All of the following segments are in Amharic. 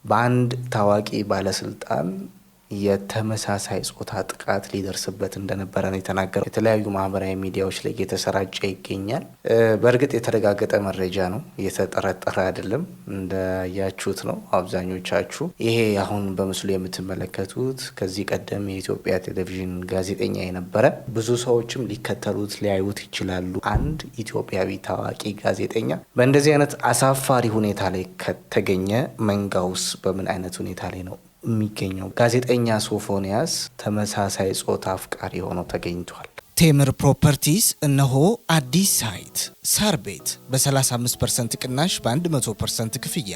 በአንድ ታዋቂ ባለስልጣን የተመሳሳይ ጾታ ጥቃት ሊደርስበት እንደነበረ ነው የተናገረው። የተለያዩ ማህበራዊ ሚዲያዎች ላይ እየተሰራጨ ይገኛል። በእርግጥ የተረጋገጠ መረጃ ነው፣ የተጠረጠረ አይደለም። እንዳያችሁት ነው አብዛኞቻችሁ። ይሄ አሁን በምስሉ የምትመለከቱት ከዚህ ቀደም የኢትዮጵያ ቴሌቪዥን ጋዜጠኛ የነበረ ብዙ ሰዎችም ሊከተሉት ሊያዩት ይችላሉ። አንድ ኢትዮጵያዊ ታዋቂ ጋዜጠኛ በእንደዚህ አይነት አሳፋሪ ሁኔታ ላይ ከተገኘ መንጋውስ በምን አይነት ሁኔታ ላይ ነው የሚገኘው? ጋዜጠኛ ሶፎንያስ ተመሳሳይ ጾታ አፍቃሪ ሆኖ ተገኝቷል። ቴምር ፕሮፐርቲስ እነሆ አዲስ ሳይት ሳር ቤት በ35% ቅናሽ በ100% ክፍያ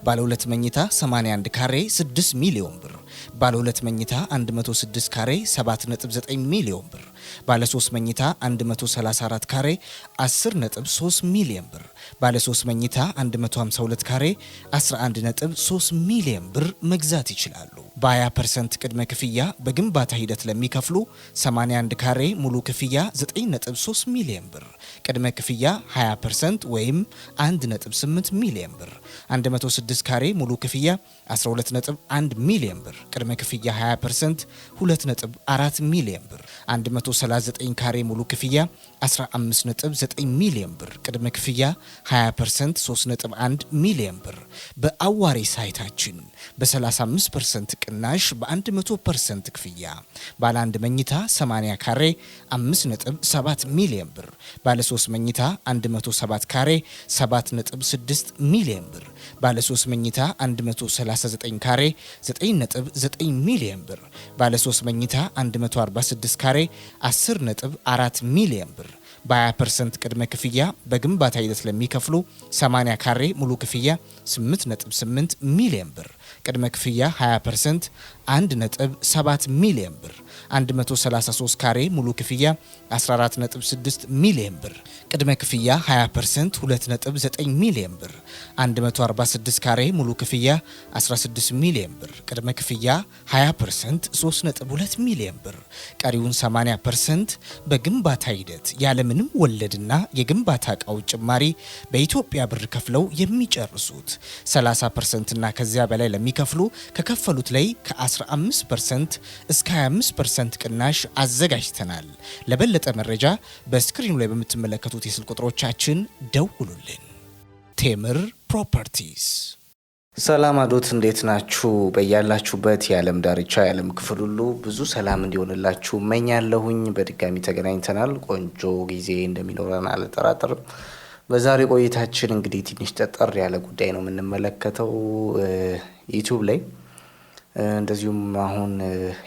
ባለ 2 መኝታ 81 ካሬ 6 ሚሊዮን ብር፣ ባለ 2 መኝታ 106 ካሬ 7.9 ሚሊዮን ብር፣ ባለ 3 መኝታ 134 ካሬ 10.3 ሚሊዮን ብር፣ ባለ 3 መኝታ 152 ካሬ 11.3 ሚሊዮን ብር መግዛት ይችላሉ። በ20% ቅድመ ክፍያ በግንባታ ሂደት ለሚከፍሉ 81 ካሬ ሙሉ ክፍያ 9.3 ሚሊዮን ብር፣ ቅድመ ክፍያ 20% ወይም 1.8 ሚሊዮን ብር፣ 106 ካሬ ሙሉ ክፍያ 12.1 ሚሊዮን ብር፣ ቅድመ ክፍያ 20% 2.4 ሚሊዮን ብር፣ 139 ካሬ ሙሉ ክፍያ 15.9 ሚሊዮን ብር፣ ቅድመ ክፍያ 20% 3.1 ሚሊዮን ብር። በአዋሬ ሳይታችን በ35% ቅናሽ በ100% ክፍያ ባለ 1 መኝታ 80 ካሬ 5.7 ሚሊዮን ብር፣ ባለ 3 መኝታ 107 ካሬ 7.6 ሚሊዮን ብር፣ ባለ 3 መኝታ 139 ካሬ 9.9 ሚሊዮን ብር፣ ባለ 3 መኝታ 146 ካሬ 10.4 ሚሊዮን ብር። በ20% ቅድመ ክፍያ በግንባታ ሂደት ለሚከፍሉ 80 ካሬ ሙሉ ክፍያ 8.8 ሚሊዮን ብር፣ ቅድመ ክፍያ 20% 1.7 ሚሊዮን ብር፣ 133 ካሬ ሙሉ ክፍያ 14.6 ሚሊዮን ብር፣ ቅድመ ክፍያ 20% 2.9 ሚሊዮን ብር፣ 146 ካሬ ሙሉ ክፍያ 16 ሚሊዮን ብር፣ ቅድመ ክፍያ 20% 3.2 ሚሊዮን ብር፣ ቀሪውን 80% በግንባታ ሂደት ያለምንም ወለድና የግንባታ ዕቃው ጭማሪ በኢትዮጵያ ብር ከፍለው የሚጨርሱት። 30% እና ከዚያ በላይ ለሚከፍሉ ከከፈሉት ላይ ከ15% እስከ 25% ቅናሽ አዘጋጅተናል። ለበለጠ መረጃ በስክሪኑ ላይ በምትመለከቱት የስልክ ቁጥሮቻችን ደውሉልን። ቴምር ፕሮፐርቲስ። ሰላም አዶት፣ እንዴት ናችሁ? በያላችሁበት የዓለም ዳርቻ የዓለም ክፍል ሁሉ ብዙ ሰላም እንዲሆንላችሁ እመኛለሁኝ። በድጋሚ ተገናኝተናል። ቆንጆ ጊዜ እንደሚኖረን አልጠራጠርም። በዛሬ ቆይታችን እንግዲህ ትንሽ ጠጠር ያለ ጉዳይ ነው የምንመለከተው። ዩቲዩብ ላይ እንደዚሁም አሁን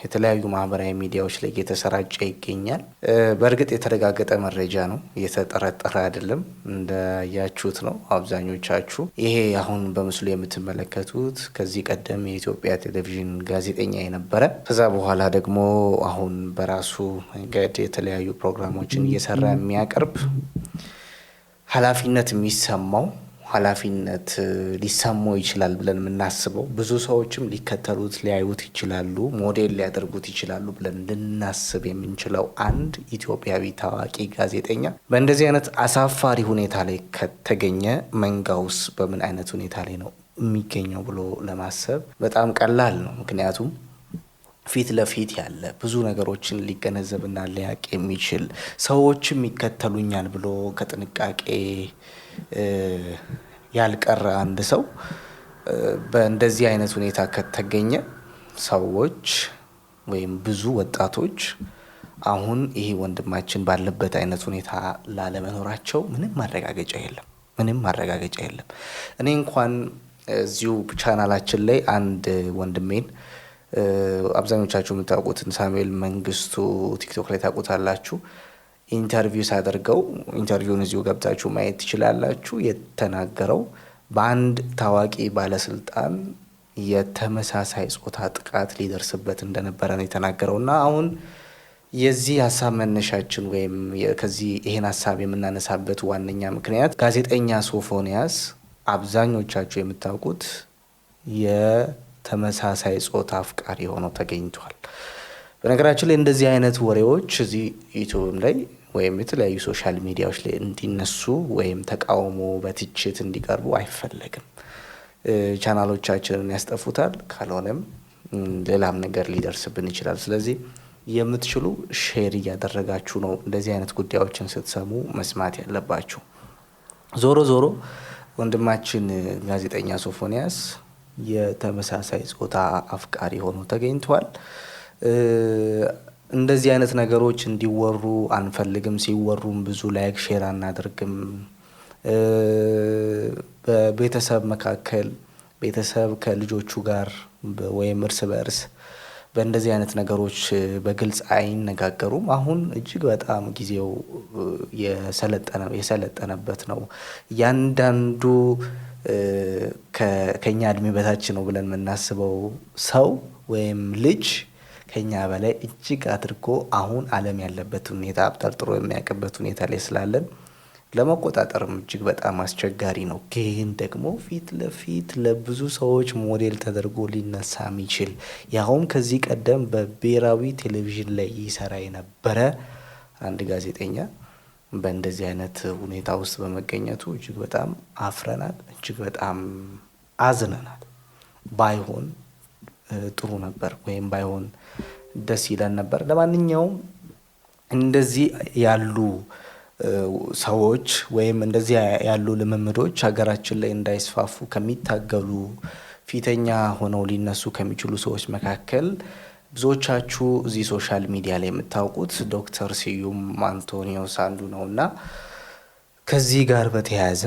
የተለያዩ ማህበራዊ ሚዲያዎች ላይ እየተሰራጨ ይገኛል። በእርግጥ የተረጋገጠ መረጃ ነው፣ የተጠረጠረ አይደለም። እንዳያችሁት ነው አብዛኞቻችሁ። ይሄ አሁን በምስሉ የምትመለከቱት ከዚህ ቀደም የኢትዮጵያ ቴሌቪዥን ጋዜጠኛ የነበረ ከዛ በኋላ ደግሞ አሁን በራሱ መንገድ የተለያዩ ፕሮግራሞችን እየሰራ የሚያቀርብ ኃላፊነት የሚሰማው ኃላፊነት ሊሰማው ይችላል ብለን የምናስበው ብዙ ሰዎችም ሊከተሉት ሊያዩት ይችላሉ፣ ሞዴል ሊያደርጉት ይችላሉ ብለን ልናስብ የምንችለው አንድ ኢትዮጵያዊ ታዋቂ ጋዜጠኛ በእንደዚህ አይነት አሳፋሪ ሁኔታ ላይ ከተገኘ መንጋውስ በምን አይነት ሁኔታ ላይ ነው የሚገኘው ብሎ ለማሰብ በጣም ቀላል ነው። ምክንያቱም ፊት ለፊት ያለ ብዙ ነገሮችን ሊገነዘብና ሊያቅ የሚችል ሰዎችም ይከተሉኛል ብሎ ከጥንቃቄ ያልቀረ አንድ ሰው በእንደዚህ አይነት ሁኔታ ከተገኘ ሰዎች ወይም ብዙ ወጣቶች አሁን ይሄ ወንድማችን ባለበት አይነት ሁኔታ ላለመኖራቸው ምንም ማረጋገጫ የለም። እኔ እንኳን እዚሁ ቻናላችን ላይ አንድ ወንድሜን አብዛኞቻችሁ የምታውቁትን ሳሙኤል መንግስቱ ቲክቶክ ላይ ታውቁታላችሁ። ኢንተርቪው ሳደርገው ኢንተርቪውን እዚሁ ገብታችሁ ማየት ትችላላችሁ። የተናገረው በአንድ ታዋቂ ባለስልጣን የተመሳሳይ ጾታ ጥቃት ሊደርስበት እንደነበረ ነው የተናገረውና አሁን የዚህ ሀሳብ መነሻችን ወይም ከዚህ ይሄን ሀሳብ የምናነሳበት ዋነኛ ምክንያት ጋዜጠኛ ሶፎንያስ አብዛኞቻችሁ የምታውቁት የተመሳሳይ ጾታ አፍቃሪ ሆኖ ተገኝቷል። በነገራችን ላይ እንደዚህ አይነት ወሬዎች እዚህ ዩቲዩብ ላይ ወይም የተለያዩ ሶሻል ሚዲያዎች ላይ እንዲነሱ ወይም ተቃውሞ በትችት እንዲቀርቡ አይፈለግም። ቻናሎቻችንን ያስጠፉታል፣ ካልሆነም ሌላም ነገር ሊደርስብን ይችላል። ስለዚህ የምትችሉ ሼር እያደረጋችሁ ነው እንደዚህ አይነት ጉዳዮችን ስትሰሙ መስማት ያለባችሁ። ዞሮ ዞሮ ወንድማችን ጋዜጠኛ ሶፎንያስ የተመሳሳይ ጾታ አፍቃሪ ሆኖ ተገኝቷል። እንደዚህ አይነት ነገሮች እንዲወሩ አንፈልግም። ሲወሩም ብዙ ላይክ ሼር አናደርግም። በቤተሰብ መካከል ቤተሰብ ከልጆቹ ጋር ወይም እርስ በእርስ በእንደዚህ አይነት ነገሮች በግልጽ አይነጋገሩም። አሁን እጅግ በጣም ጊዜው የሰለጠነበት ነው። እያንዳንዱ ከኛ እድሜ በታች ነው ብለን የምናስበው ሰው ወይም ልጅ ከኛ በላይ እጅግ አድርጎ አሁን ዓለም ያለበት ሁኔታ አብጠርጥሮ የሚያውቅበት ሁኔታ ላይ ስላለን ለመቆጣጠርም እጅግ በጣም አስቸጋሪ ነው። ግን ደግሞ ፊት ለፊት ለብዙ ሰዎች ሞዴል ተደርጎ ሊነሳ የሚችል ያውም ከዚህ ቀደም በብሔራዊ ቴሌቪዥን ላይ ይሰራ የነበረ አንድ ጋዜጠኛ በእንደዚህ አይነት ሁኔታ ውስጥ በመገኘቱ እጅግ በጣም አፍረናል፣ እጅግ በጣም አዝነናል። ባይሆን ጥሩ ነበር ወይም ባይሆን ደስ ይለን ነበር። ለማንኛውም እንደዚህ ያሉ ሰዎች ወይም እንደዚህ ያሉ ልምምዶች ሀገራችን ላይ እንዳይስፋፉ ከሚታገሉ ፊተኛ ሆነው ሊነሱ ከሚችሉ ሰዎች መካከል ብዙዎቻችሁ እዚህ ሶሻል ሚዲያ ላይ የምታውቁት ዶክተር ስዩም አንቶኒዮስ አንዱ ነውና ከዚህ ጋር በተያያዘ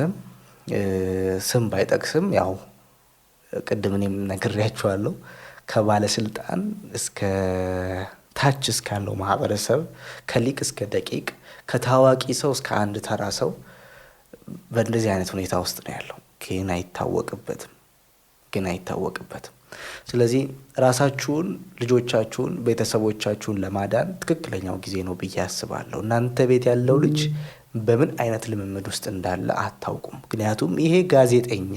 ስም ባይጠቅስም ያው ቅድም እኔም ነግሬያችኋለሁ ከባለስልጣን እስከ ታች እስካለው ማህበረሰብ ከሊቅ እስከ ደቂቅ ከታዋቂ ሰው እስከ አንድ ተራ ሰው በእንደዚህ አይነት ሁኔታ ውስጥ ነው ያለው። ግን አይታወቅበትም። ስለዚህ ራሳችሁን፣ ልጆቻችሁን፣ ቤተሰቦቻችሁን ለማዳን ትክክለኛው ጊዜ ነው ብዬ አስባለሁ። እናንተ ቤት ያለው ልጅ በምን አይነት ልምምድ ውስጥ እንዳለ አታውቁም። ምክንያቱም ይሄ ጋዜጠኛ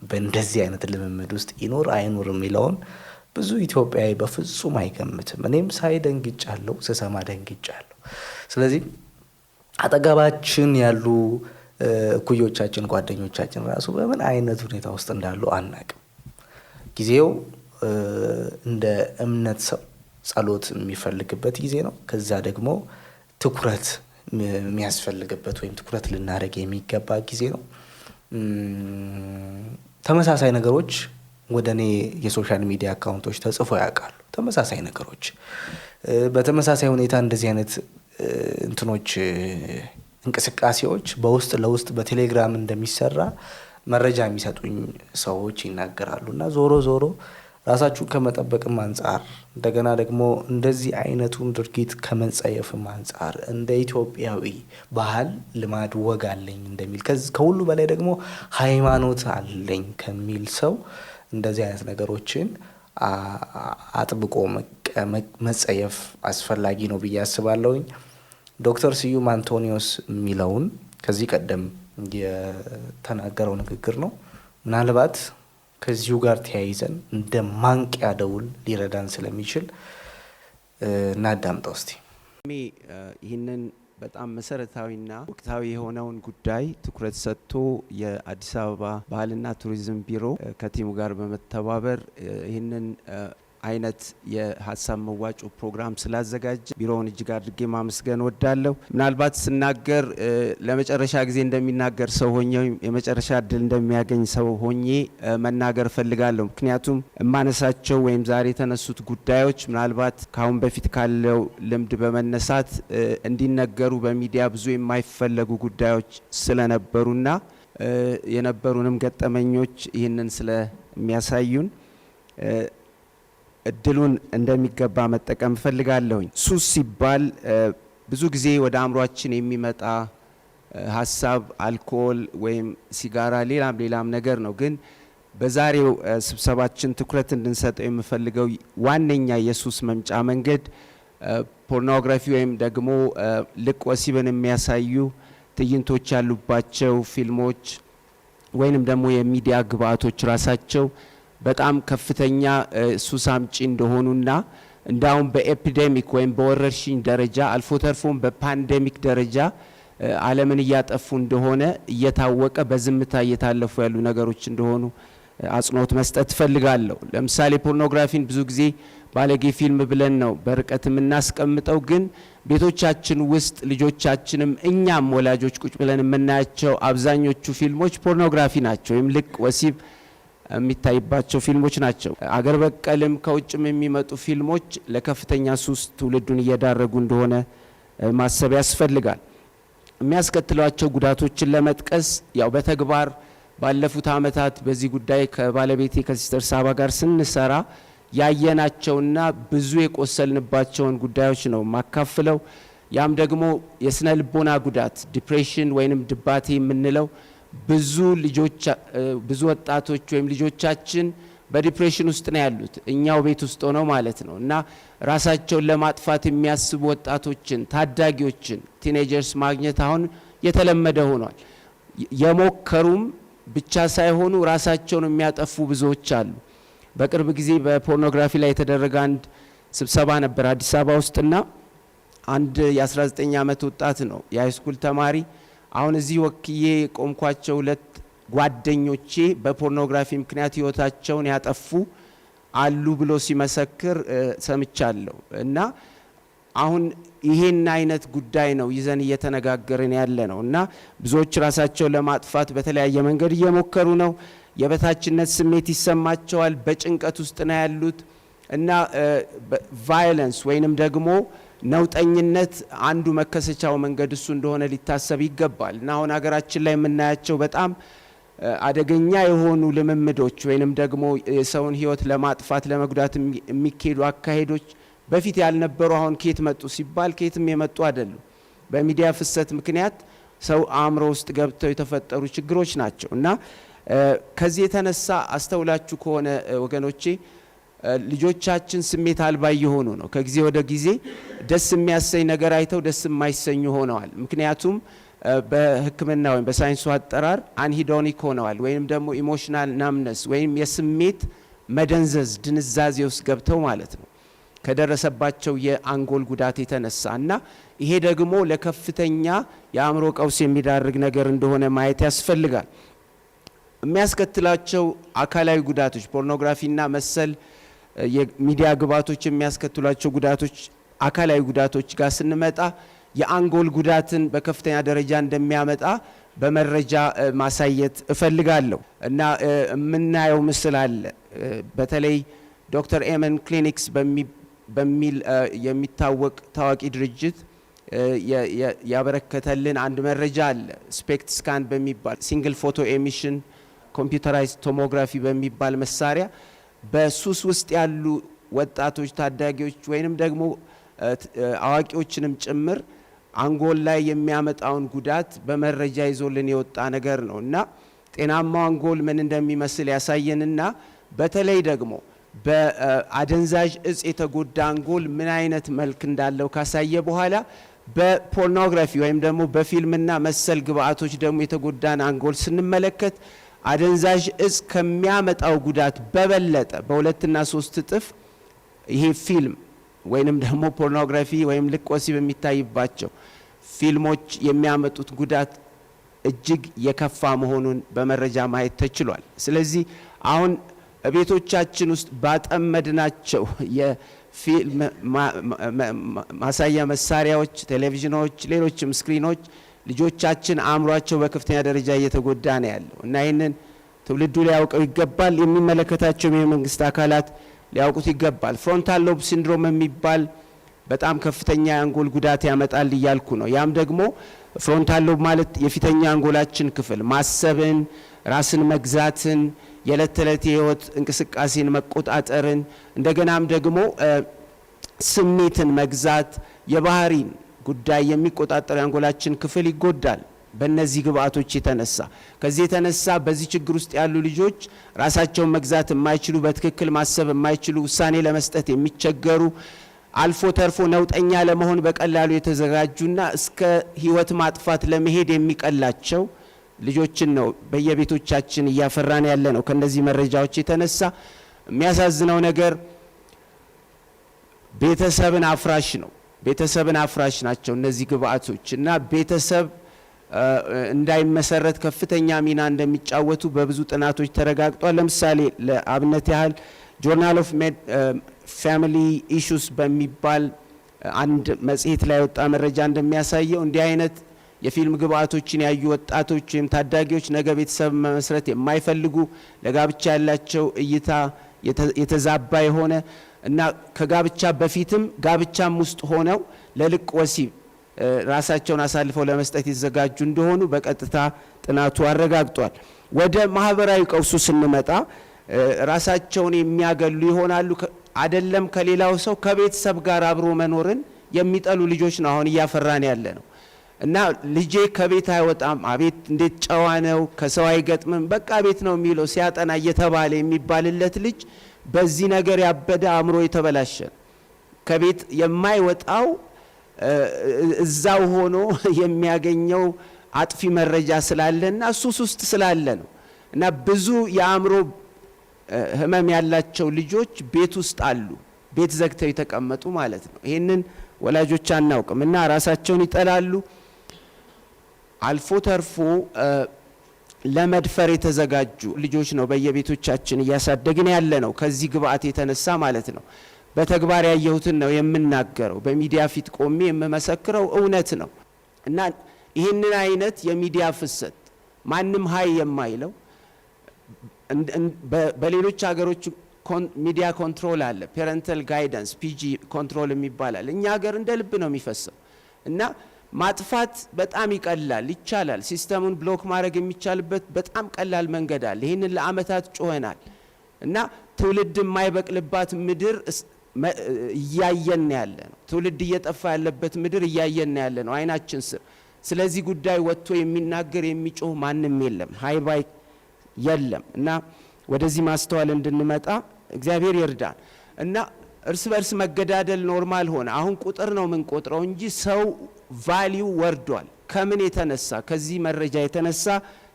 በእንደዚህ አይነት ልምምድ ውስጥ ይኖር አይኖር የሚለውን ብዙ ኢትዮጵያዊ በፍጹም አይገምትም። እኔም ሳይ ደንግጫለሁ፣ ስሰማ ደንግጫለሁ። ስለዚህ አጠገባችን ያሉ እኩዮቻችን፣ ጓደኞቻችን ራሱ በምን አይነት ሁኔታ ውስጥ እንዳሉ አናቅም። ጊዜው እንደ እምነት ሰው ጸሎት የሚፈልግበት ጊዜ ነው። ከዛ ደግሞ ትኩረት የሚያስፈልግበት ወይም ትኩረት ልናደርግ የሚገባ ጊዜ ነው። ተመሳሳይ ነገሮች ወደ እኔ የሶሻል ሚዲያ አካውንቶች ተጽፎ ያውቃሉ። ተመሳሳይ ነገሮች በተመሳሳይ ሁኔታ እንደዚህ አይነት እንትኖች እንቅስቃሴዎች በውስጥ ለውስጥ በቴሌግራም እንደሚሰራ መረጃ የሚሰጡኝ ሰዎች ይናገራሉ። እና ዞሮ ዞሮ ራሳችሁን ከመጠበቅም አንጻር እንደገና ደግሞ እንደዚህ አይነቱን ድርጊት ከመጸየፍም አንጻር እንደ ኢትዮጵያዊ ባህል፣ ልማድ፣ ወግ አለኝ እንደሚል ከሁሉ በላይ ደግሞ ሃይማኖት አለኝ ከሚል ሰው እንደዚህ አይነት ነገሮችን አጥብቆ መጸየፍ አስፈላጊ ነው ብዬ አስባለሁኝ። ዶክተር ስዩም አንቶኒዮስ የሚለውን ከዚህ ቀደም የተናገረው ንግግር ነው። ምናልባት ከዚሁ ጋር ተያይዘን እንደ ማንቂያ ደውል ሊረዳን ስለሚችል እናዳምጠው እስቲ። ይህንን በጣም መሰረታዊና ወቅታዊ የሆነውን ጉዳይ ትኩረት ሰጥቶ የአዲስ አበባ ባህልና ቱሪዝም ቢሮ ከቲሙ ጋር በመተባበር ይህንን አይነት የሀሳብ መዋጮ ፕሮግራም ስላዘጋጀ ቢሮውን እጅግ አድርጌ ማመስገን ወዳለሁ። ምናልባት ስናገር ለመጨረሻ ጊዜ እንደሚናገር ሰው ሆኜ የመጨረሻ እድል እንደሚያገኝ ሰው ሆኜ መናገር ፈልጋለሁ። ምክንያቱም የማነሳቸው ወይም ዛሬ የተነሱት ጉዳዮች ምናልባት ካሁን በፊት ካለው ልምድ በመነሳት እንዲነገሩ በሚዲያ ብዙ የማይፈለጉ ጉዳዮች ስለነበሩና የነበሩንም ገጠመኞች ይህንን ስለሚያሳዩን እድሉን እንደሚገባ መጠቀም ፈልጋለሁኝ። ሱስ ሲባል ብዙ ጊዜ ወደ አእምሯችን የሚመጣ ሀሳብ አልኮል ወይም ሲጋራ ሌላም ነገር ነው። ግን በዛሬው ስብሰባችን ትኩረት እንድንሰጠው የምፈልገው ዋነኛ የሱስ መምጫ መንገድ ፖርኖግራፊ ወይም ደግሞ ልቅ ወሲብን የሚያሳዩ ትዕይንቶች ያሉባቸው ፊልሞች ወይንም ደግሞ የሚዲያ ግብአቶች ራሳቸው በጣም ከፍተኛ ሱስ አምጪ እንደሆኑና እንዳውም በኤፒዴሚክ ወይም በወረርሽኝ ደረጃ አልፎ ተርፎም በፓንዴሚክ ደረጃ ዓለምን እያጠፉ እንደሆነ እየታወቀ በዝምታ እየታለፉ ያሉ ነገሮች እንደሆኑ አጽንኦት መስጠት ፈልጋለሁ። ለምሳሌ ፖርኖግራፊን ብዙ ጊዜ ባለጌ ፊልም ብለን ነው በርቀት የምናስቀምጠው፣ ግን ቤቶቻችን ውስጥ ልጆቻችንም እኛም ወላጆች ቁጭ ብለን የምናያቸው አብዛኞቹ ፊልሞች ፖርኖግራፊ ናቸው፣ ወይም ልቅ ወሲብ የሚታይባቸው ፊልሞች ናቸው። አገር በቀልም ከውጭም የሚመጡ ፊልሞች ለከፍተኛ ሱስ ትውልዱን እየዳረጉ እንደሆነ ማሰብ ያስፈልጋል። የሚያስከትሏቸው ጉዳቶችን ለመጥቀስ ያው በተግባር ባለፉት ዓመታት በዚህ ጉዳይ ከባለቤቴ ከሲስተር ሳባ ጋር ስንሰራ ያየናቸውና ብዙ የቆሰልንባቸውን ጉዳዮች ነው ማካፍለው። ያም ደግሞ የስነ ልቦና ጉዳት ዲፕሬሽን ወይንም ድባቴ የምንለው ብዙ ወጣቶች ወይም ልጆቻችን በዲፕሬሽን ውስጥ ነው ያሉት፣ እኛው ቤት ውስጥ ሆነው ማለት ነው። እና ራሳቸውን ለማጥፋት የሚያስቡ ወጣቶችን፣ ታዳጊዎችን፣ ቲኔጀርስ ማግኘት አሁን የተለመደ ሆኗል። የሞከሩም ብቻ ሳይሆኑ ራሳቸውን የሚያጠፉ ብዙዎች አሉ። በቅርብ ጊዜ በፖርኖግራፊ ላይ የተደረገ አንድ ስብሰባ ነበር አዲስ አበባ ውስጥና አንድ የ19 ዓመት ወጣት ነው የሃይስኩል ተማሪ። አሁን እዚህ ወክዬ ቆምኳቸው ሁለት ጓደኞቼ በፖርኖግራፊ ምክንያት ህይወታቸውን ያጠፉ አሉ ብሎ ሲመሰክር ሰምቻለሁ። እና አሁን ይሄን አይነት ጉዳይ ነው ይዘን እየተነጋገርን ያለ ነው። እና ብዙዎች ራሳቸውን ለማጥፋት በተለያየ መንገድ እየሞከሩ ነው። የበታችነት ስሜት ይሰማቸዋል፣ በጭንቀት ውስጥ ነው ያሉት። እና ቫዮለንስ ወይንም ደግሞ ነውጠኝነት አንዱ መከሰቻው መንገድ እሱ እንደሆነ ሊታሰብ ይገባል። እና አሁን ሀገራችን ላይ የምናያቸው በጣም አደገኛ የሆኑ ልምምዶች ወይንም ደግሞ የሰውን ህይወት ለማጥፋት ለመጉዳት የሚካሄዱ አካሄዶች በፊት ያልነበሩ አሁን ከየት መጡ ሲባል ከየትም የመጡ አይደሉም። በሚዲያ ፍሰት ምክንያት ሰው አእምሮ ውስጥ ገብተው የተፈጠሩ ችግሮች ናቸው። እና ከዚህ የተነሳ አስተውላችሁ ከሆነ ወገኖቼ ልጆቻችን ስሜት አልባ እየሆኑ ነው። ከጊዜ ወደ ጊዜ ደስ የሚያሰኝ ነገር አይተው ደስ የማይሰኙ ሆነዋል። ምክንያቱም በሕክምና ወይም በሳይንሱ አጠራር አንሂዶኒክ ሆነዋል፣ ወይም ደግሞ ኢሞሽናል ናምነስ ወይም የስሜት መደንዘዝ ድንዛዜ ውስጥ ገብተው ማለት ነው ከደረሰባቸው የአንጎል ጉዳት የተነሳ። እና ይሄ ደግሞ ለከፍተኛ የአእምሮ ቀውስ የሚዳርግ ነገር እንደሆነ ማየት ያስፈልጋል። የሚያስከትላቸው አካላዊ ጉዳቶች ፖርኖግራፊና መሰል የሚዲያ ግባቶች የሚያስከትሏቸው ጉዳቶች አካላዊ ጉዳቶች ጋር ስንመጣ የአንጎል ጉዳትን በከፍተኛ ደረጃ እንደሚያመጣ በመረጃ ማሳየት እፈልጋለሁ። እና የምናየው ምስል አለ። በተለይ ዶክተር ኤመን ክሊኒክስ በሚል የሚታወቅ ታዋቂ ድርጅት ያበረከተልን አንድ መረጃ አለ። ስፔክት ስካን በሚባል ሲንግል ፎቶ ኤሚሽን ኮምፒውተራይዝድ ቶሞግራፊ በሚባል መሳሪያ በሱስ ውስጥ ያሉ ወጣቶች፣ ታዳጊዎች ወይንም ደግሞ አዋቂዎችንም ጭምር አንጎል ላይ የሚያመጣውን ጉዳት በመረጃ ይዞልን የወጣ ነገር ነው። እና ጤናማው አንጎል ምን እንደሚመስል ያሳየንና በተለይ ደግሞ በአደንዛዥ እጽ የተጎዳ አንጎል ምን አይነት መልክ እንዳለው ካሳየ በኋላ በፖርኖግራፊ ወይም ደግሞ በፊልምና መሰል ግብአቶች ደግሞ የተጎዳን አንጎል ስንመለከት አደንዛዥ እጽ ከሚያመጣው ጉዳት በበለጠ በሁለትና ሶስት እጥፍ ይሄ ፊልም ወይንም ደግሞ ፖርኖግራፊ ወይም ልቅ ወሲብ የሚታይባቸው ፊልሞች የሚያመጡት ጉዳት እጅግ የከፋ መሆኑን በመረጃ ማየት ተችሏል። ስለዚህ አሁን ቤቶቻችን ውስጥ ባጠመድናቸው የፊልም ማሳያ መሳሪያዎች፣ ቴሌቪዥኖች፣ ሌሎችም ስክሪኖች ልጆቻችን አእምሯቸው በከፍተኛ ደረጃ እየተጎዳ ነው ያለው። እና ይህንን ትውልዱ ሊያውቀው ይገባል። የሚመለከታቸው የመንግስት አካላት ሊያውቁት ይገባል። ፍሮንታል ሎብ ሲንድሮም የሚባል በጣም ከፍተኛ የአንጎል ጉዳት ያመጣል እያልኩ ነው። ያም ደግሞ ፍሮንታል ሎብ ማለት የፊተኛ አንጎላችን ክፍል ማሰብን፣ ራስን መግዛትን፣ የዕለት ተዕለት የህይወት እንቅስቃሴን መቆጣጠርን፣ እንደገናም ደግሞ ስሜትን መግዛት፣ የባህሪን ጉዳይ የሚቆጣጠር የአንጎላችን ክፍል ይጎዳል በእነዚህ ግብአቶች የተነሳ። ከዚህ የተነሳ በዚህ ችግር ውስጥ ያሉ ልጆች ራሳቸውን መግዛት የማይችሉ፣ በትክክል ማሰብ የማይችሉ፣ ውሳኔ ለመስጠት የሚቸገሩ፣ አልፎ ተርፎ ነውጠኛ ለመሆን በቀላሉ የተዘጋጁና እስከ ህይወት ማጥፋት ለመሄድ የሚቀላቸው ልጆችን ነው በየቤቶቻችን እያፈራን ያለ ነው። ከነዚህ መረጃዎች የተነሳ የሚያሳዝነው ነገር ቤተሰብን አፍራሽ ነው። ቤተሰብን አፍራሽ ናቸው እነዚህ ግብአቶች። እና ቤተሰብ እንዳይመሰረት ከፍተኛ ሚና እንደሚጫወቱ በብዙ ጥናቶች ተረጋግጧል። ለምሳሌ ለአብነት ያህል ጆርናል ኦፍ ፋሚሊ ኢሹስ በሚባል አንድ መጽሔት ላይ ወጣ መረጃ እንደሚያሳየው እንዲህ አይነት የፊልም ግብአቶችን ያዩ ወጣቶች ወይም ታዳጊዎች ነገ ቤተሰብ መመስረት የማይፈልጉ ለጋብቻ ያላቸው እይታ የተዛባ የሆነ እና ከጋብቻ በፊትም ጋብቻም ውስጥ ሆነው ለልቅ ወሲብ ራሳቸውን አሳልፈው ለመስጠት የተዘጋጁ እንደሆኑ በቀጥታ ጥናቱ አረጋግጧል። ወደ ማህበራዊ ቀውሱ ስንመጣ ራሳቸውን የሚያገሉ ይሆናሉ። አይደለም ከሌላው ሰው ከቤተሰብ ጋር አብሮ መኖርን የሚጠሉ ልጆች ነው አሁን እያፈራን ያለ ነው። እና ልጄ ከቤት አይወጣም፣ አቤት እንዴት ጨዋ ነው፣ ከሰው አይገጥምም፣ በቃ ቤት ነው የሚለው ሲያጠና እየተባለ የሚባልለት ልጅ በዚህ ነገር ያበደ አእምሮ የተበላሸ ከቤት የማይወጣው እዛው ሆኖ የሚያገኘው አጥፊ መረጃ ስላለና ሱስ ውስጥ ስላለ ነው። እና ብዙ የአእምሮ ህመም ያላቸው ልጆች ቤት ውስጥ አሉ፣ ቤት ዘግተው የተቀመጡ ማለት ነው። ይህንን ወላጆች አናውቅም እና ራሳቸውን ይጠላሉ። አልፎ ተርፎ ለመድፈር የተዘጋጁ ልጆች ነው በየቤቶቻችን እያሳደግን ያለ ነው። ከዚህ ግብአት የተነሳ ማለት ነው። በተግባር ያየሁትን ነው የምናገረው፣ በሚዲያ ፊት ቆሜ የምመሰክረው እውነት ነው። እና ይህንን አይነት የሚዲያ ፍሰት ማንም ሀይ የማይለው በሌሎች ሀገሮች ሚዲያ ኮንትሮል አለ፣ ፔረንታል ጋይዳንስ ፒጂ ኮንትሮል የሚባላል። እኛ ሀገር እንደ ልብ ነው የሚፈሰው እና ማጥፋት በጣም ይቀላል፣ ይቻላል። ሲስተሙን ብሎክ ማድረግ የሚቻልበት በጣም ቀላል መንገድ አለ። ይህንን ለአመታት ጮኸናል እና ትውልድ የማይበቅልባት ምድር እያየን ያለ ነው። ትውልድ እየጠፋ ያለበት ምድር እያየን ያለ ነው አይናችን ስር። ስለዚህ ጉዳይ ወጥቶ የሚናገር የሚጮህ ማንም የለም፣ ሃይባይ የለም። እና ወደዚህ ማስተዋል እንድንመጣ እግዚአብሔር ይርዳን። እና እርስ በርስ መገዳደል ኖርማል ሆነ። አሁን ቁጥር ነው የምንቆጥረው እንጂ ሰው ቫሊዩ ወርዷል። ከምን የተነሳ? ከዚህ መረጃ የተነሳ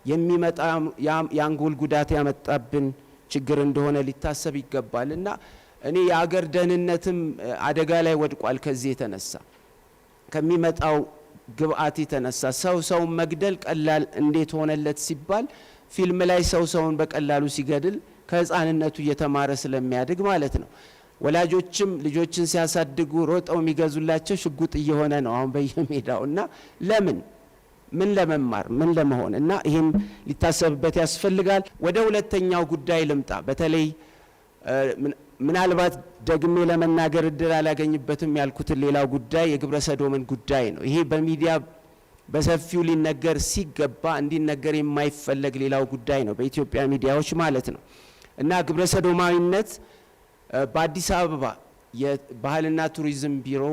የሚመጣ የአንጎል ጉዳት ያመጣብን ችግር እንደሆነ ሊታሰብ ይገባል። እና እኔ የአገር ደህንነትም አደጋ ላይ ወድቋል። ከዚህ የተነሳ ከሚመጣው ግብአት የተነሳ ሰውን መግደል ቀላል እንዴት ሆነለት ሲባል ፊልም ላይ ሰውን በቀላሉ ሲገድል ከህፃንነቱ እየተማረ ስለሚያድግ ማለት ነው። ወላጆችም ልጆችን ሲያሳድጉ ሮጠው የሚገዙላቸው ሽጉጥ እየሆነ ነው አሁን በየሜዳው። እና ለምን ምን ለመማር ምን ለመሆን? እና ይህም ሊታሰብበት ያስፈልጋል። ወደ ሁለተኛው ጉዳይ ልምጣ። በተለይ ምናልባት ደግሜ ለመናገር እድል አላገኝበትም ያልኩትን ሌላው ጉዳይ የግብረ ሰዶምን ጉዳይ ነው። ይሄ በሚዲያ በሰፊው ሊነገር ሲገባ እንዲነገር የማይፈለግ ሌላው ጉዳይ ነው በኢትዮጵያ ሚዲያዎች ማለት ነው። እና ግብረ ሰዶማዊነት በአዲስ አበባ የባህልና ቱሪዝም ቢሮ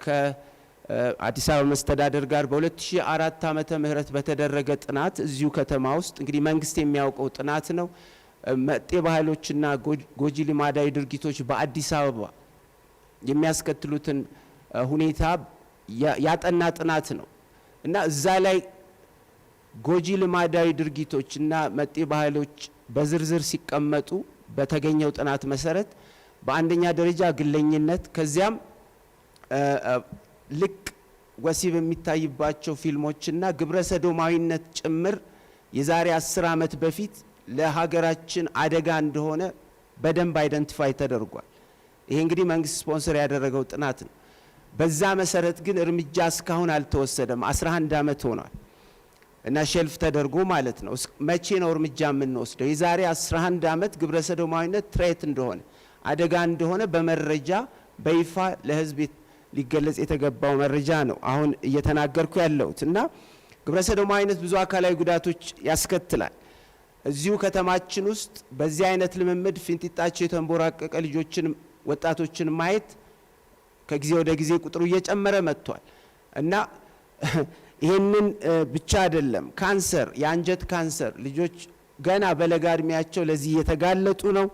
ከአዲስ አበባ መስተዳደር ጋር በ2004 ዓመተ ምህረት በተደረገ ጥናት እዚሁ ከተማ ውስጥ እንግዲህ መንግስት የሚያውቀው ጥናት ነው። መጤ ባህሎችና ጎጂ ልማዳዊ ድርጊቶች በአዲስ አበባ የሚያስከትሉትን ሁኔታ ያጠና ጥናት ነው። እና እዛ ላይ ጎጂ ልማዳዊ ድርጊቶችና መጤ ባህሎች በዝርዝር ሲቀመጡ በተገኘው ጥናት መሰረት በአንደኛ ደረጃ ግለኝነት፣ ከዚያም ልቅ ወሲብ የሚታይባቸው ፊልሞችና ግብረ ሰዶማዊነት ጭምር የዛሬ 10 ዓመት በፊት ለሀገራችን አደጋ እንደሆነ በደንብ አይደንቲፋይ ተደርጓል። ይሄ እንግዲህ መንግስት ስፖንሰር ያደረገው ጥናት ነው። በዛ መሰረት ግን እርምጃ እስካሁን አልተወሰደም። 11 ዓመት ሆኗል እና ሼልፍ ተደርጎ ማለት ነው። መቼ ነው እርምጃ የምንወስደው? የዛሬ 11 ዓመት ግብረ ሰዶማዊነት ትሬት እንደሆነ አደጋ እንደሆነ በመረጃ በይፋ ለህዝብ ሊገለጽ የተገባው መረጃ ነው አሁን እየተናገርኩ ያለሁት። እና ግብረ ሰዶማዊነት ብዙ አካላዊ ጉዳቶች ያስከትላል። እዚሁ ከተማችን ውስጥ በዚህ አይነት ልምምድ ፊንጢጣቸው የተንቦራቀቀ ልጆችን ወጣቶችን ማየት ከጊዜ ወደ ጊዜ ቁጥሩ እየጨመረ መጥቷል። እና ይህንን ብቻ አይደለም፣ ካንሰር፣ የአንጀት ካንሰር ልጆች ገና በለጋ እድሜያቸው ለዚህ እየተጋለጡ ነው።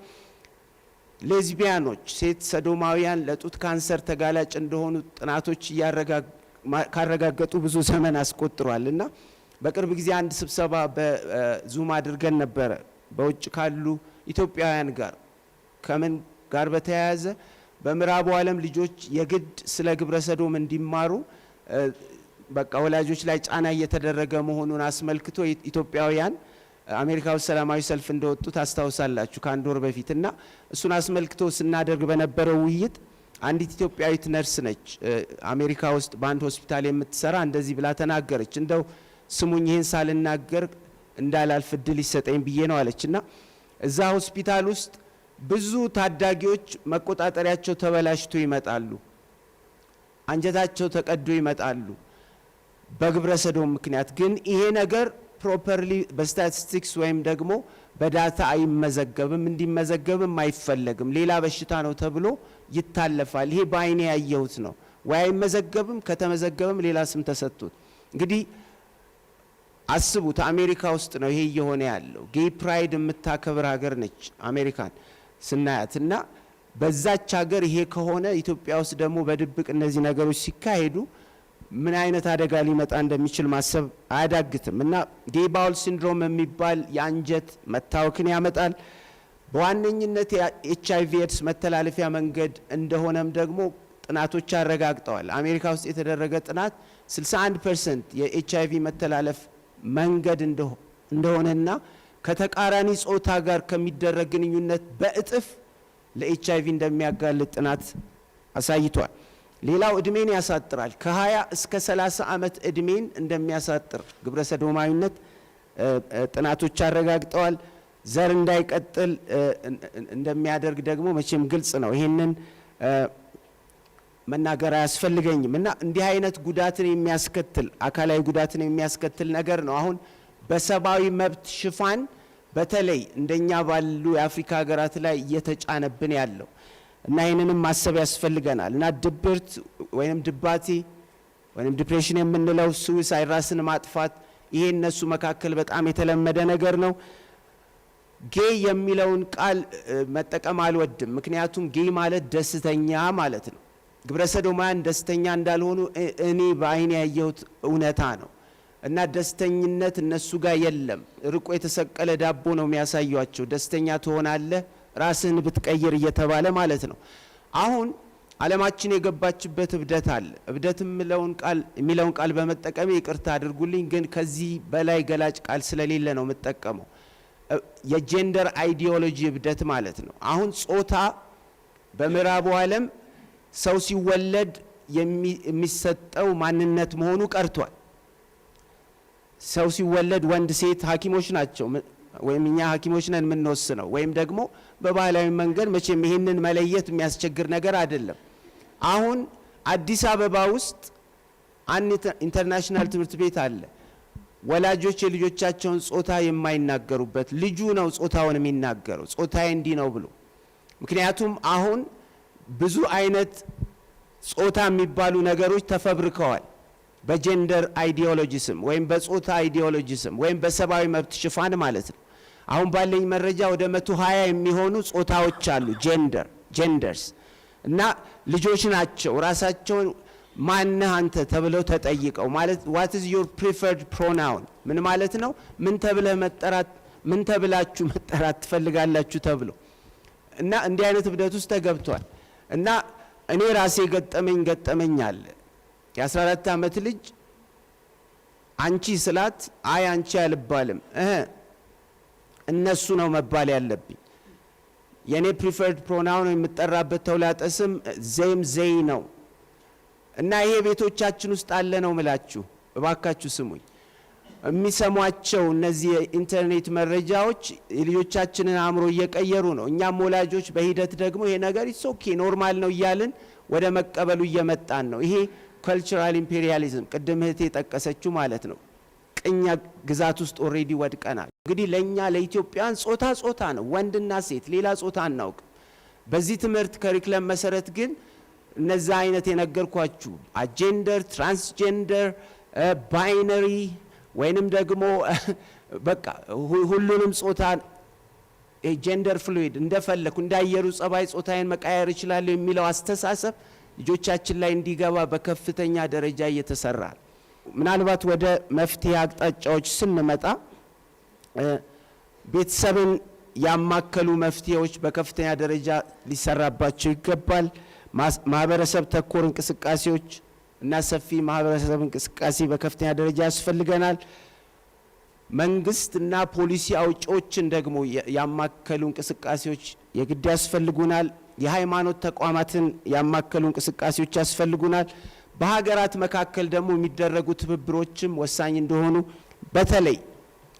ሌዝቢያኖች፣ ሴት ሰዶማውያን ለጡት ካንሰር ተጋላጭ እንደሆኑ ጥናቶች ካረጋገጡ ብዙ ዘመን አስቆጥሯል። እና በቅርብ ጊዜ አንድ ስብሰባ በዙም አድርገን ነበረ በውጭ ካሉ ኢትዮጵያውያን ጋር። ከምን ጋር በተያያዘ በምዕራቡ ዓለም ልጆች የግድ ስለ ግብረ ሰዶም እንዲማሩ በቃ ወላጆች ላይ ጫና እየተደረገ መሆኑን አስመልክቶ ኢትዮጵያውያን አሜሪካ ውስጥ ሰላማዊ ሰልፍ እንደወጡ ታስታውሳላችሁ ከአንድ ወር በፊት እና እሱን አስመልክቶ ስናደርግ በነበረው ውይይት አንዲት ኢትዮጵያዊት ነርስ ነች አሜሪካ ውስጥ በአንድ ሆስፒታል የምትሰራ እንደዚህ ብላ ተናገረች። እንደው ስሙኝ ይህን ሳልናገር እንዳላልፍ እድል ይሰጠኝ ብዬ ነው አለችና እዛ ሆስፒታል ውስጥ ብዙ ታዳጊዎች መቆጣጠሪያቸው ተበላሽቶ ይመጣሉ፣ አንጀታቸው ተቀዶ ይመጣሉ በግብረ ሰዶም ምክንያት። ግን ይሄ ነገር ፕሮፐርሊ በስታቲስቲክስ ወይም ደግሞ በዳታ አይመዘገብም፣ እንዲመዘገብም አይፈለግም፣ ሌላ በሽታ ነው ተብሎ ይታለፋል። ይሄ በአይኔ ያየሁት ነው። ወይ አይመዘገብም፣ ከተመዘገበም ሌላ ስም ተሰጥቶት። እንግዲህ አስቡት አሜሪካ ውስጥ ነው ይሄ እየሆነ ያለው። ጌይ ፕራይድ የምታከብር ሀገር ነች አሜሪካን ስናያት እና በዛች ሀገር ይሄ ከሆነ ኢትዮጵያ ውስጥ ደግሞ በድብቅ እነዚህ ነገሮች ሲካሄዱ ምን አይነት አደጋ ሊመጣ እንደሚችል ማሰብ አያዳግትም። እና ጌይ ባውል ሲንድሮም የሚባል የአንጀት መታወክን ያመጣል። በዋነኝነት የኤችአይቪ ኤድስ መተላለፊያ መንገድ እንደሆነም ደግሞ ጥናቶች አረጋግጠዋል። አሜሪካ ውስጥ የተደረገ ጥናት 61% የኤችአይቪ መተላለፍ መንገድ እንደሆነና ከተቃራኒ ጾታ ጋር ከሚደረግ ግንኙነት በእጥፍ ለኤችአይቪ እንደሚያጋልጥ ጥናት አሳይቷል። ሌላው እድሜን ያሳጥራል። ከ20 እስከ 30 ዓመት እድሜን እንደሚያሳጥር ግብረ ሰዶማዊነት ጥናቶች አረጋግጠዋል። ዘር እንዳይቀጥል እንደሚያደርግ ደግሞ መቼም ግልጽ ነው። ይሄንን መናገር አያስፈልገኝም። እና እንዲህ አይነት ጉዳትን የሚያስከትል አካላዊ ጉዳትን የሚያስከትል ነገር ነው አሁን በሰብአዊ መብት ሽፋን በተለይ እንደኛ ባሉ የአፍሪካ ሀገራት ላይ እየተጫነብን ያለው እና ይህንንም ማሰብ ያስፈልገናል። እና ድብርት ወይም ድባቴ ወይም ዲፕሬሽን የምንለው ሱዊሳይድ ራስን ማጥፋት ይሄ እነሱ መካከል በጣም የተለመደ ነገር ነው። ጌይ የሚለውን ቃል መጠቀም አልወድም፣ ምክንያቱም ጌይ ማለት ደስተኛ ማለት ነው። ግብረ ሰዶማውያን ደስተኛ እንዳልሆኑ እኔ በአይኔ ያየሁት እውነታ ነው። እና ደስተኝነት እነሱ ጋር የለም። ርቆ የተሰቀለ ዳቦ ነው የሚያሳዩአቸው። ደስተኛ ትሆናለህ ራስህን ብትቀይር እየተባለ ማለት ነው። አሁን ዓለማችን የገባችበት እብደት አለ። እብደት የሚለውን ቃል በመጠቀሜ ይቅርታ አድርጉልኝ፣ ግን ከዚህ በላይ ገላጭ ቃል ስለሌለ ነው የምጠቀመው። የጀንደር አይዲዮሎጂ እብደት ማለት ነው። አሁን ጾታ በምዕራቡ ዓለም ሰው ሲወለድ የሚሰጠው ማንነት መሆኑ ቀርቷል። ሰው ሲወለድ ወንድ ሴት ሐኪሞች ናቸው ወይም እኛ ሐኪሞች ነን የምንወስነው፣ ወይም ደግሞ በባህላዊ መንገድ መቼም ይሄንን መለየት የሚያስቸግር ነገር አይደለም። አሁን አዲስ አበባ ውስጥ አንድ ኢንተርናሽናል ትምህርት ቤት አለ። ወላጆች የልጆቻቸውን ጾታ የማይናገሩበት፣ ልጁ ነው ጾታውን የሚናገረው ጾታዬ እንዲህ ነው ብሎ። ምክንያቱም አሁን ብዙ አይነት ጾታ የሚባሉ ነገሮች ተፈብርከዋል። በጀንደር አይዲዮሎጂ ስም ወይም በጾታ አይዲዮሎጂ ስም ወይም በሰብአዊ መብት ሽፋን ማለት ነው። አሁን ባለኝ መረጃ ወደ 120 የሚሆኑ ጾታዎች አሉ ጀንደርስ። እና ልጆች ናቸው ራሳቸውን ማነህ አንተ ተብለው ተጠይቀው ማለት what is your preferred pronoun ምን ማለት ነው? ምን ተብላችሁ መጠራት ትፈልጋላችሁ ተብሎ እና እንዲህ አይነት እብደት ውስጥ ተገብቷል። እና እኔ ራሴ ገጠመኝ አለ። የ14 ዓመት ልጅ አንቺ ስላት አይ አንቺ አልባልም እነሱ ነው መባል ያለብኝ። የኔ ፕሪፈርድ ፕሮናውን የምጠራበት ተውላጠ ስም ዘይ ነው። እና ይሄ ቤቶቻችን ውስጥ አለ ነው ምላችሁ። እባካችሁ ስሙኝ። የሚሰሟቸው እነዚህ የኢንተርኔት መረጃዎች የልጆቻችንን አእምሮ እየቀየሩ ነው። እኛም ወላጆች በሂደት ደግሞ ይሄ ነገር ኦኬ ኖርማል ነው እያልን ወደ መቀበሉ እየመጣን ነው። ይሄ ካልቸራል ኢምፔሪያሊዝም ቅድም እህቴ የጠቀሰችው ማለት ነው። ቅኝ ግዛት ውስጥ ኦሬዲ ወድቀናል። እንግዲህ ለኛ ለኢትዮጵያን ጾታ ነው፣ ወንድና ሴት፣ ሌላ ጾታ አናውቅ። በዚህ ትምህርት ከሪክለም መሰረት ግን እነዛ አይነት የነገርኳችሁ አጀንደር፣ ትራንስጀንደር፣ ባይነሪ ወይንም ደግሞ በቃ ሁሉንም ጾታ ጀንደር ፍሉይድ እንደፈለኩ እንዳየሩ ጸባይ ጾታዬን መቃየር እችላለሁ የሚለው አስተሳሰብ ልጆቻችን ላይ እንዲገባ በከፍተኛ ደረጃ እየተሰራ። ምናልባት ወደ መፍትሄ አቅጣጫዎች ስንመጣ ቤተሰብን ያማከሉ መፍትሄዎች በከፍተኛ ደረጃ ሊሰራባቸው ይገባል። ማህበረሰብ ተኮር እንቅስቃሴዎች እና ሰፊ ማህበረሰብ እንቅስቃሴ በከፍተኛ ደረጃ ያስፈልገናል። መንግስትና ፖሊሲ አውጪዎችን ደግሞ ያማከሉ እንቅስቃሴዎች የግድ ያስፈልጉናል። የሃይማኖት ተቋማትን ያማከሉ እንቅስቃሴዎች ያስፈልጉናል። በሀገራት መካከል ደግሞ የሚደረጉ ትብብሮችም ወሳኝ እንደሆኑ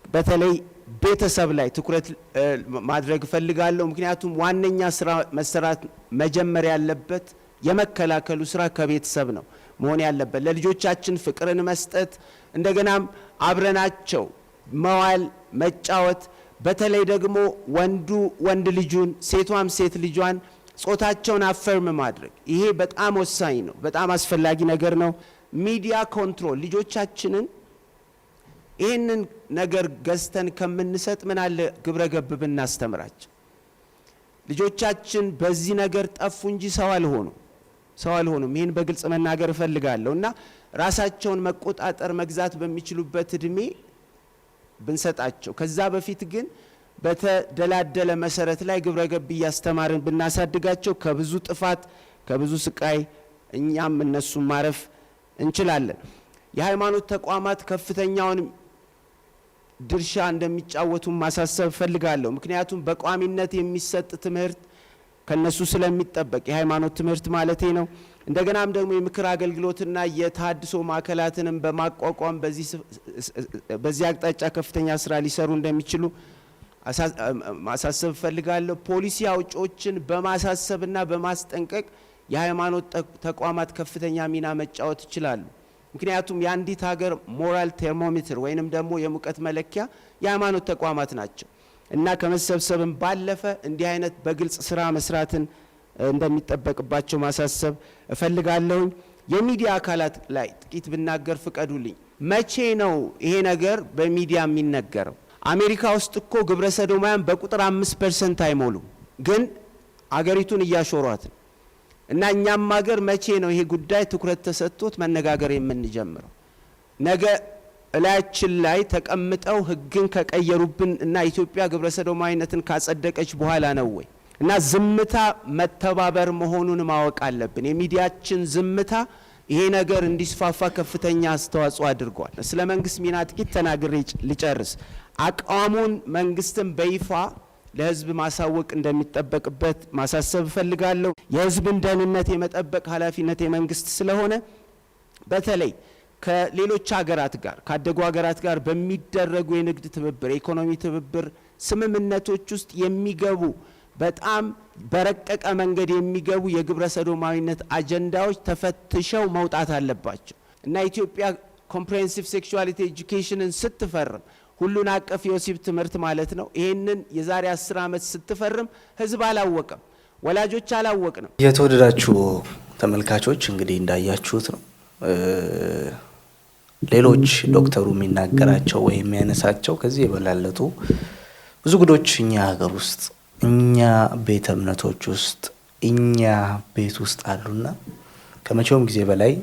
በተለይ ቤተሰብ ላይ ትኩረት ማድረግ ፈልጋለሁ። ምክንያቱም ዋነኛ ስራ መሰራት መጀመሪያ ያለበት የመከላከሉ ስራ ከቤተሰብ ነው መሆን ያለበት። ለልጆቻችን ፍቅርን መስጠት፣ እንደገናም አብረናቸው መዋል መጫወት፣ በተለይ ደግሞ ወንድ ልጁን ሴቷም ሴት ልጇን ጾታቸውን አፈርም ማድረግ፣ ይሄ በጣም ወሳኝ ነው፣ በጣም አስፈላጊ ነገር ነው። ሚዲያ ኮንትሮል፣ ልጆቻችንን ይህንን ነገር ገዝተን ከምንሰጥ ምን አለ ግብረ ገብ ብናስተምራቸው። ልጆቻችን በዚህ ነገር ጠፉ እንጂ ሰው አልሆኑም። ይህን በግልጽ መናገር እፈልጋለሁ እና ራሳቸውን መቆጣጠር መግዛት በሚችሉበት እድሜ ብንሰጣቸው፣ ከዛ በፊት ግን በተደላደለ መሰረት ላይ ግብረ ገብ እያስተማርን ብናሳድጋቸው ከብዙ ጥፋት ከብዙ ስቃይ እኛም እነሱም ማረፍ እንችላለን። የሃይማኖት ተቋማት ከፍተኛውን ድርሻ እንደሚጫወቱ ማሳሰብ ፈልጋለሁ። ምክንያቱም በቋሚነት የሚሰጥ ትምህርት ከነሱ ስለሚጠበቅ የሃይማኖት ትምህርት ማለቴ ነው። እንደገናም ደግሞ የምክር አገልግሎትና የተሃድሶ ማዕከላትንም በማቋቋም በዚህ አቅጣጫ ከፍተኛ ስራ ሊሰሩ እንደሚችሉ ማሳሰብ ፈልጋለሁ። ፖሊሲ አውጪዎችን በማሳሰብና በማስጠንቀቅ የሃይማኖት ተቋማት ከፍተኛ ሚና መጫወት ይችላሉ። ምክንያቱም የአንዲት ሀገር ሞራል ቴርሞሜትር ወይንም ደግሞ የሙቀት መለኪያ የሃይማኖት ተቋማት ናቸው እና ከመሰብሰብም ባለፈ እንዲህ አይነት በግልጽ ስራ መስራትን እንደሚጠበቅባቸው ማሳሰብ እፈልጋለሁ። የሚዲያ አካላት ላይ ጥቂት ብናገር ፍቀዱልኝ። መቼ ነው ይሄ ነገር በሚዲያ የሚነገረው? አሜሪካ ውስጥ እኮ ግብረ ሰዶማውያን በቁጥር 5% አይሞሉም፣ ግን አገሪቱን እያሾሯት ነው። እና እኛም ሀገር መቼ ነው ይሄ ጉዳይ ትኩረት ተሰጥቶት መነጋገር የምንጀምረው? ነገ እላያችን ላይ ተቀምጠው ህግን ከቀየሩብን እና ኢትዮጵያ ግብረ ሰዶማዊነትን ካጸደቀች በኋላ ነው ወይ? እና ዝምታ መተባበር መሆኑን ማወቅ አለብን። የሚዲያችን ዝምታ ይሄ ነገር እንዲስፋፋ ከፍተኛ አስተዋጽኦ አድርጓል። ስለ መንግስት ሚና ጥቂት ተናግሬ ልጨርስ። አቋሙን መንግስትን በይፋ ለህዝብ ማሳወቅ እንደሚጠበቅበት ማሳሰብ እፈልጋለሁ። የህዝብን ደህንነት የመጠበቅ ኃላፊነት የመንግስት ስለሆነ በተለይ ከሌሎች ሀገራት ጋር ካደጉ ሀገራት ጋር በሚደረጉ የንግድ ትብብር፣ የኢኮኖሚ ትብብር ስምምነቶች ውስጥ የሚገቡ በጣም በረቀቀ መንገድ የሚገቡ የግብረ ሰዶማዊነት አጀንዳዎች ተፈትሸው መውጣት አለባቸው እና ኢትዮጵያ ኮምፕሬሄንሲቭ ሴክሹዋሊቲ ኤጁኬሽንን ስትፈርም ሁሉን አቀፍ የወሲብ ትምህርት ማለት ነው። ይህንን የዛሬ 10 ዓመት ስትፈርም ህዝብ አላወቀም፣ ወላጆች አላወቅንም። የተወደዳችሁ ተመልካቾች እንግዲህ እንዳያችሁት ነው። ሌሎች ዶክተሩ የሚናገራቸው ወይም የሚያነሳቸው ከዚህ የበላለጡ ብዙ ጉዶች እኛ ሀገር ውስጥ እኛ ቤተ እምነቶች ውስጥ እኛ ቤት ውስጥ አሉና ከመቼውም ጊዜ በላይ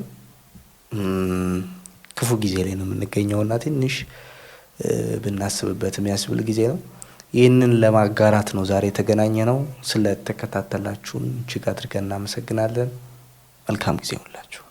ክፉ ጊዜ ላይ ነው የምንገኘውና ትንሽ ብናስብበት የሚያስብል ጊዜ ነው። ይህንን ለማጋራት ነው ዛሬ የተገናኘ ነው። ስለተከታተላችሁን እጅግ አድርገን እናመሰግናለን። መልካም ጊዜ ሁላችሁ